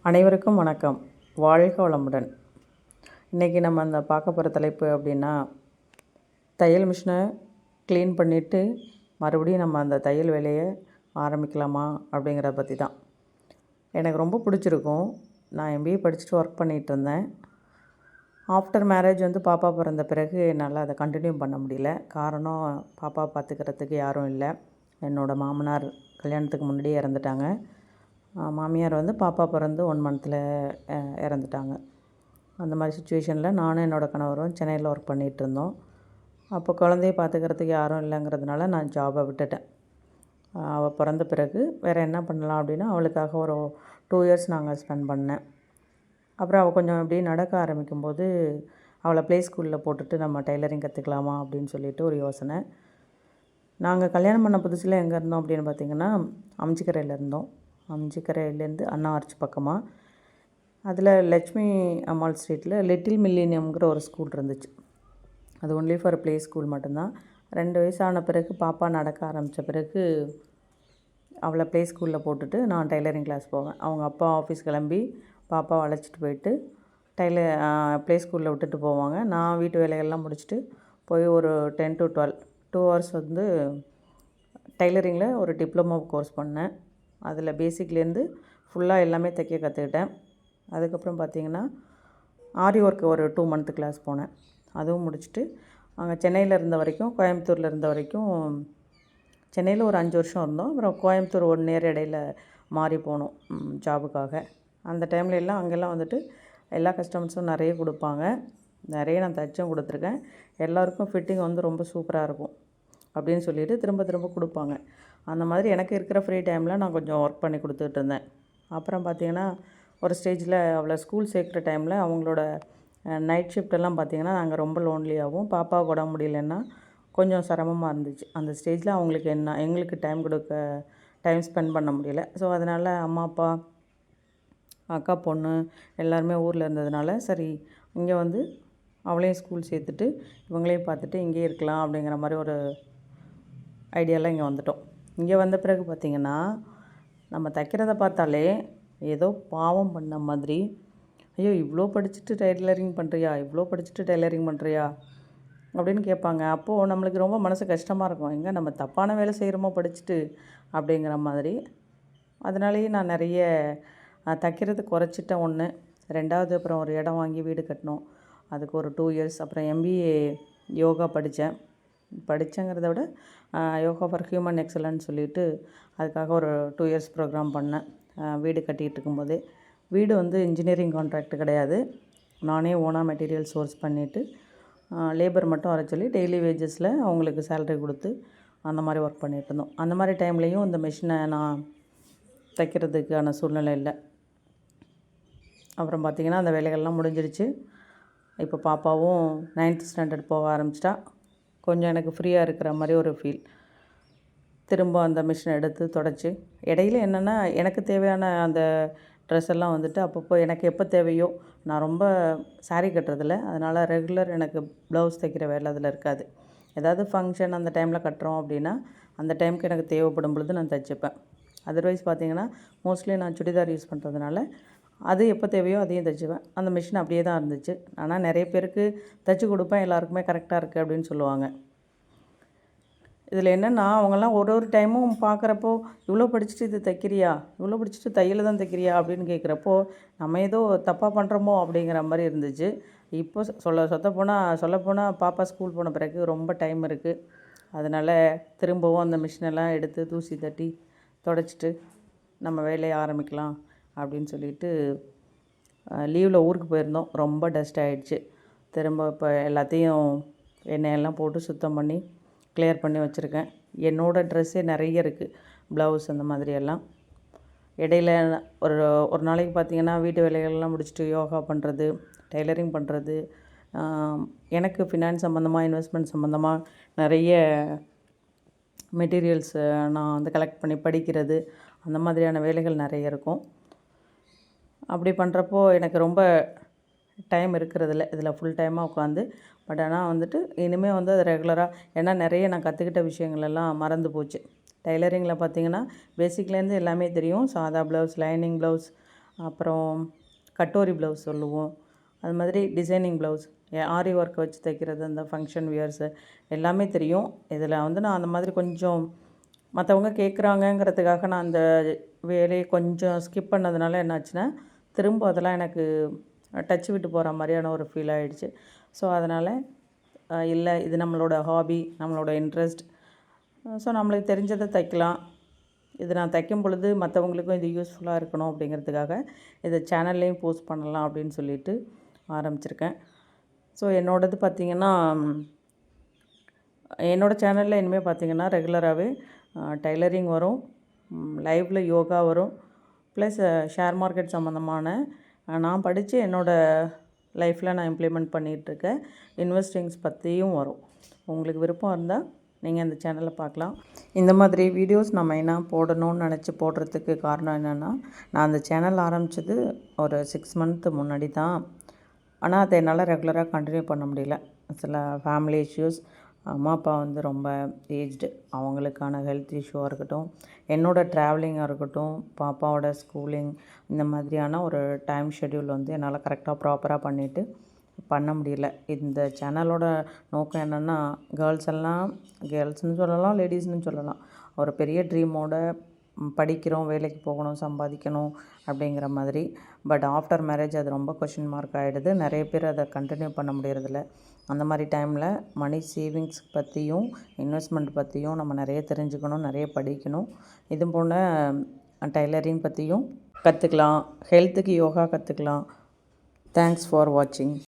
அனைவருக்கும் வணக்கம். வாழ்க வளமுடன். இன்றைக்கி நம்ம அந்த பார்க்க போகிற தலைப்பு அப்படின்னா, தையல் மிஷினை க்ளீன் பண்ணிவிட்டு மறுபடியும் நம்ம அந்த தையல் வேலையை ஆரம்பிக்கலாமா அப்படிங்கிறத பற்றி தான். எனக்கு ரொம்ப பிடிச்சிருக்கும். நான் எம்பிஏ படிச்சுட்டு ஒர்க் பண்ணிகிட்டு இருந்தேன். ஆஃப்டர் மேரேஜ் பாப்பா பிறந்த பிறகு என்னால் அதை கண்டினியூ பண்ண முடியல. காரணம், பாப்பா பார்த்துக்கிறதுக்கு யாரும் இல்லை. என்னோடய மாமனார் கல்யாணத்துக்கு முன்னாடியே இறந்துட்டாங்க. மாமியார் பாப்பா பிறந்து 1 மந்த்தில் இறந்துட்டாங்க. அந்த மாதிரி சுச்சுவேஷனில் நானும் என்னோடய கணவரும் சென்னையில் ஒர்க் பண்ணிகிட்ருந்தோம். அப்போ குழந்தைய பார்த்துக்கிறதுக்கு யாரும் இல்லைங்கிறதுனால நான் ஜாபை விட்டுட்டேன். அவள் பிறந்த பிறகு வேறு என்ன பண்ணலாம் அப்படின்னா, அவளுக்காக ஒரு 2 இயர்ஸ் நாங்கள் ஸ்பெண்ட் பண்ணேன். அப்புறம் அவள் கொஞ்சம் அப்படியே நடக்க ஆரம்பிக்கும்போது அவளை ப்ளே ஸ்கூலில் போட்டுட்டு நம்ம டைலரிங் கற்றுக்கலாமா அப்படின்னு சொல்லிட்டு ஒரு யோசனை. நாங்கள் கல்யாணம் பண்ண புதுசில் எங்கே இருந்தோம் அப்படின்னு பார்த்திங்கன்னா, அம்ச்சிக்கரையில் இருந்தோம். அம்ச்சிக்கரையிலேருந்து அண்ணா ஆர்ச் பக்கமாக. அதில் லட்சுமி அம்மாள் ஸ்ட்ரீட்டில் லிட்டில் மில்லேனியம்ங்கிற ஒரு ஸ்கூல் இருந்துச்சு. அது ஒன்லி ஃபார் ப்ளே ஸ்கூல் மட்டும்தான். 2 வயசான பிறகு பாப்பா நடக்க ஆரம்பித்த பிறகு அவளை ப்ளே ஸ்கூலில் போட்டுட்டு நான் டைலரிங் கிளாஸ் போவேன். அவங்க அப்பா ஆஃபீஸ் கிளம்பி பாப்பாவை அழைச்சிட்டு போயிட்டு ப்ளே ஸ்கூலில் விட்டுட்டு போவாங்க. நான் வீட்டு வேலைகள்லாம் முடிச்சுட்டு போய் ஒரு 10 to 12 2 ஹவர்ஸ் டைலரிங்கில் ஒரு டிப்ளமோ கோர்ஸ் பண்ணேன். அதில் பேசிக்லேருந்து ஃபுல்லாக எல்லாமே தைக்க கற்றுக்கிட்டேன். அதுக்கப்புறம் பார்த்திங்கன்னா ஆரி ஒர்க்கு ஒரு 2 மந்த் கிளாஸ் போனேன். அதுவும் முடிச்சுட்டு அங்கே சென்னையில் இருந்த வரைக்கும், கோயம்புத்தூரில் இருந்த வரைக்கும், சென்னையில் ஒரு 5 வருஷம் இருந்தோம். அப்புறம் கோயம்புத்தூர் 1 இயர் இடையில் மாறி போனோம் ஜாபுக்காக. அந்த டைமில் எல்லாம் அங்கெல்லாம் எல்லா கஸ்டமர்ஸும் நிறைய கொடுப்பாங்க. நிறைய நான் தைச்சும் கொடுத்துருக்கேன். எல்லாருக்கும் ஃபிட்டிங் ரொம்ப சூப்பராக இருக்கும் அப்படின்னு சொல்லிட்டு திரும்ப திரும்ப கொடுப்பாங்க. அந்த மாதிரி எனக்கு இருக்கிற ஃப்ரீ டைமில் நான் கொஞ்சம் ஒர்க் பண்ணி கொடுத்துட்டு இருந்தேன். அப்புறம் பார்த்திங்கன்னா ஒரு ஸ்டேஜில் அவளை ஸ்கூல் சேர்க்குற டைமில் அவங்களோட நைட் ஷிஃப்ட்டெல்லாம் பார்த்திங்கன்னா நாங்கள் ரொம்ப லோன்லியாகவும், பாப்பாவுக்கு உடம்பு முடியலன்னா கொஞ்சம் சிரமமாக இருந்துச்சு. அந்த ஸ்டேஜில் அவங்களுக்கு எங்களுக்கு டைம் ஸ்பெண்ட் பண்ண முடியல. ஸோ அதனால் அம்மா, அப்பா, அக்கா பொண்ணு எல்லாருமே ஊரில் இருந்ததுனால சரி இங்கே அவளையும் ஸ்கூல் சேர்த்துட்டு இவங்களையும் பார்த்துட்டு இங்கேயே இருக்கலாம் அப்படிங்கிற மாதிரி ஒரு ஐடியாலாம் இங்கே வந்துட்டோம். இங்கே வந்த பிறகு பார்த்திங்கன்னா நம்ம தைக்கிறத பார்த்தாலே ஏதோ பாவம் பண்ண மாதிரி, ஐயோ இவ்வளோ படிச்சுட்டு டைலரிங் பண்ணுறியா, இவ்வளோ படிச்சுட்டு டைலரிங் பண்ணுறியா அப்படின்னு கேட்பாங்க. அப்போது நம்மளுக்கு ரொம்ப மனசு கஷ்டமாக இருக்கும். எங்கே நம்ம தப்பான வேலை செய்கிறோமோ படிச்சுட்டு அப்படிங்கிற மாதிரி. அதனாலேயே நான் நிறைய தைக்கிறது குறைச்சிட்டேன். 1 2வது அப்புறம் ஒரு இடம் வாங்கி வீடு கட்டினோம். அதுக்கு ஒரு 2 இயர்ஸ். அப்புறம் எம்பிஏ யோகா படித்தேங்கிறத விட யோகா ஃபார் ஹியூமன் எக்ஸலன்ஸ் சொல்லிட்டு அதுக்காக ஒரு 2 இயர்ஸ் ப்ரோக்ராம் பண்ணேன். வீடு கட்டிகிட்டு இருக்கும்போதே. வீடு இன்ஜினியரிங் கான்ட்ராக்ட் கிடையாது. நானே ஓனாக மெட்டீரியல் சோர்ஸ் பண்ணிவிட்டு லேபர் மட்டும் வர சொல்லி டெய்லி வேஜஸில் அவங்களுக்கு சேலரி கொடுத்து அந்த மாதிரி ஒர்க் பண்ணிகிட்டு இருந்தோம். அந்த மாதிரி டைம்லேயும் இந்த மிஷினை நான் தைக்கிறதுக்கான சூழ்நிலை இல்லை. அப்புறம் பார்த்திங்கன்னா அந்த வேலைகள்லாம் முடிஞ்சிடுச்சு. இப்போ பாப்பாவும் 9th ஸ்டாண்டர்ட் போக ஆரம்பிச்சிட்டா. கொஞ்சம் எனக்கு ஃப்ரீயாக இருக்கிற மாதிரி ஒரு ஃபீல். திரும்ப அந்த மிஷினை எடுத்து தொடச்சி இடையில என்னென்னா எனக்கு தேவையான அந்த ட்ரெஸ் எல்லாம் அப்பப்போ எனக்கு எப்போ தேவையோ, நான் ரொம்ப சாரீ கட்டுறதில்ல. அதனால் ரெகுலர் எனக்கு ப்ளவுஸ் தைக்கிற வேலை அதில் இருக்காது. ஏதாவது ஃபங்க்ஷன் அந்த டைமில் கட்டுறோம் அப்படின்னா அந்த டைமுக்கு எனக்கு தேவைப்படும் பொழுது நான் தைச்சிப்பேன். அதர்வைஸ் பார்த்திங்கன்னா மோஸ்ட்லி நான் சுடிதார் யூஸ் பண்ணுறதுனால அது எப்போ தேவையோ அதையும் தைச்சிவேன். அந்த மிஷின் அப்படியே தான் இருந்துச்சு. ஆனால் நிறைய பேருக்கு தைச்சி கொடுப்பேன், எல்லாருக்குமே கரெக்டாக இருக்குது அப்படின்னு சொல்லுவாங்க. இதில் என்னென்னா அவங்கெல்லாம் ஒரு டைமும் பார்க்குறப்போ, இவ்வளோ படிச்சுட்டு இது தைக்கிறியா, இவ்வளோ படிச்சுட்டு தையல் தான் தைக்கிறியா அப்படின்னு கேட்குறப்போ நம்ம ஏதோ தப்பாக பண்ணுறோமோ அப்படிங்கிற மாதிரி இருந்துச்சு. இப்போ சொல்லப்போனால் பாப்பா ஸ்கூல் போன பிறகு ரொம்ப டைம் இருக்குது. அதனால் திரும்பவும் அந்த மிஷினெல்லாம் எடுத்து தூசி தட்டி தொடச்சிட்டு நம்ம வேலையை ஆரம்பிக்கலாம் அப்படின்னு சொல்லிட்டு லீவில் ஊருக்கு போயிருந்தோம். ரொம்ப டஸ்ட் ஆகிடுச்சு. திரும்ப இப்போ எல்லாத்தையும் எண்ணெயெல்லாம் போட்டு சுத்தம் பண்ணி கிளியர் பண்ணி வச்சுருக்கேன். என்னோடய ட்ரெஸ்ஸே நிறைய இருக்குது, ப்ளவுஸ் அந்த மாதிரியெல்லாம். இடையில ஒரு நாளைக்கு பார்த்திங்கன்னா வீட்டு வேலைகள்லாம் முடிச்சுட்டு யோகா பண்ணுறது, டைலரிங் பண்ணுறது, எனக்கு ஃபினான்ஸ் சம்மந்தமாக, இன்வெஸ்ட்மெண்ட் சம்மந்தமாக நிறைய மெட்டீரியல்ஸு நான் கலெக்ட் பண்ணி படிக்கிறது, அந்த மாதிரியான வேலைகள் நிறைய இருக்கும். அப்படி பண்ணுறப்போ எனக்கு ரொம்ப டைம் இருக்கிறதில்ல இதில் ஃபுல் டைமாக உட்காந்து. பட் ஆனால் இனிமேல் அது ரெகுலராக, ஏன்னா நிறைய நான் கற்றுக்கிட்ட விஷயங்கள் எல்லாம் மறந்து போச்சு. டைலரிங்கில் பார்த்திங்கன்னா பேசிக்லேருந்து எல்லாமே தெரியும். சாதா ப்ளவுஸ், லைனிங் ப்ளவுஸ், அப்புறம் கட்டோரி ப்ளவுஸ் சொல்லுவோம். அது மாதிரி டிசைனிங் ப்ளவுஸ், ஆரி ஒர்க் வச்சு தைக்கிறது, அந்த ஃபங்க்ஷன் வியர்ஸு எல்லாமே தெரியும். இதில் வந்து நான் அந்த மாதிரி கொஞ்சம் மற்றவங்க கேட்குறாங்கங்கிறதுக்காக நான் அந்த வேலையை கொஞ்சம் ஸ்கிப் பண்ணதுனால என்னாச்சுன்னா, திரும்ப அதெல்லாம் எனக்கு டச் விட்டு போகிற மாதிரியான ஒரு ஃபீல் ஆகிடுச்சு. ஸோ அதனால் இல்லை, இது நம்மளோட ஹாபி, நம்மளோட இன்ட்ரெஸ்ட். ஸோ நம்மளுக்கு தெரிஞ்சதை தைக்கலாம். இது நான் தைக்கும் பொழுது மற்றவங்களுக்கும் இது யூஸ்ஃபுல்லாக இருக்கணும் அப்படிங்கிறதுக்காக இதை சேனல்லையும் போஸ்ட் பண்ணலாம் அப்படின்னு சொல்லிட்டு ஆரம்பிச்சிருக்கேன். ஸோ என்னோடது பார்த்திங்கன்னா, என்னோடய சேனலில் இனிமேல் பார்த்திங்கன்னா ரெகுலராகவே டைலரிங் வரும், லைவில் யோகா வரும், ப்ளஸ் ஷேர் மார்க்கெட் சம்மந்தமான நான் படித்து என்னோடய லைஃப்பில் நான் இம்ப்ளிமெண்ட் பண்ணிகிட்ருக்க இன்வெஸ்டிங்ஸ் பற்றியும் வரும். உங்களுக்கு விருப்பம் இருந்தால் நீங்கள் அந்த சேனலை பார்க்கலாம். இந்த மாதிரி வீடியோஸ் நான் மெயினாக போடணும்னு நினச்சி போடுறதுக்கு காரணம் என்னென்னா, நான் அந்த சேனல் ஆரம்பித்தது ஒரு 6 மந்த்து முன்னாடி தான். ஆனால் அதை என்னால் ரெகுலராக கண்டினியூ பண்ண முடியல. சில ஃபேமிலி இஷ்யூஸ், அம்மா அப்பா வந்து ரொம்ப ஏஜ்டு, அவங்களுக்கான ஹெல்த் இஷ்யூவாக இருக்கட்டும், என்னோடய ட்ராவலிங்காக இருக்கட்டும், பாப்பாவோட ஸ்கூலிங், இந்த மாதிரியான ஒரு டைம் ஷெட்யூல் வந்து என்னால் கரெக்டாக ப்ராப்பராக பண்ணிவிட்டு பண்ண முடியல. இந்த சேனலோட நோக்கம் என்னென்னா, கேர்ள்ஸ்னு சொல்லலாம், லேடிஸ்னு சொல்லலாம், ஒரு பெரிய ட்ரீமோட படிக்கிறோம், வேலைக்கு போகணும், சம்பாதிக்கணும் அப்படிங்கிற மாதிரி. பட் ஆஃப்டர் மேரேஜ் அது ரொம்ப கொஷின் மார்க் ஆகிடுது. நிறைய பேர் அதை கண்டினியூ பண்ண முடியறதில்ல. அந்த மாதிரி டைமில் மணி சேவிங்ஸ் பற்றியும் இன்வெஸ்ட்மெண்ட் பற்றியும் நம்ம நிறைய தெரிஞ்சுக்கணும், நிறைய படிக்கணும். இது போல் டைலரிங் பற்றியும் கற்றுக்கலாம், ஹெல்த்துக்கு யோகா கற்றுக்கலாம். தேங்க்ஸ் ஃபார் வாட்சிங்.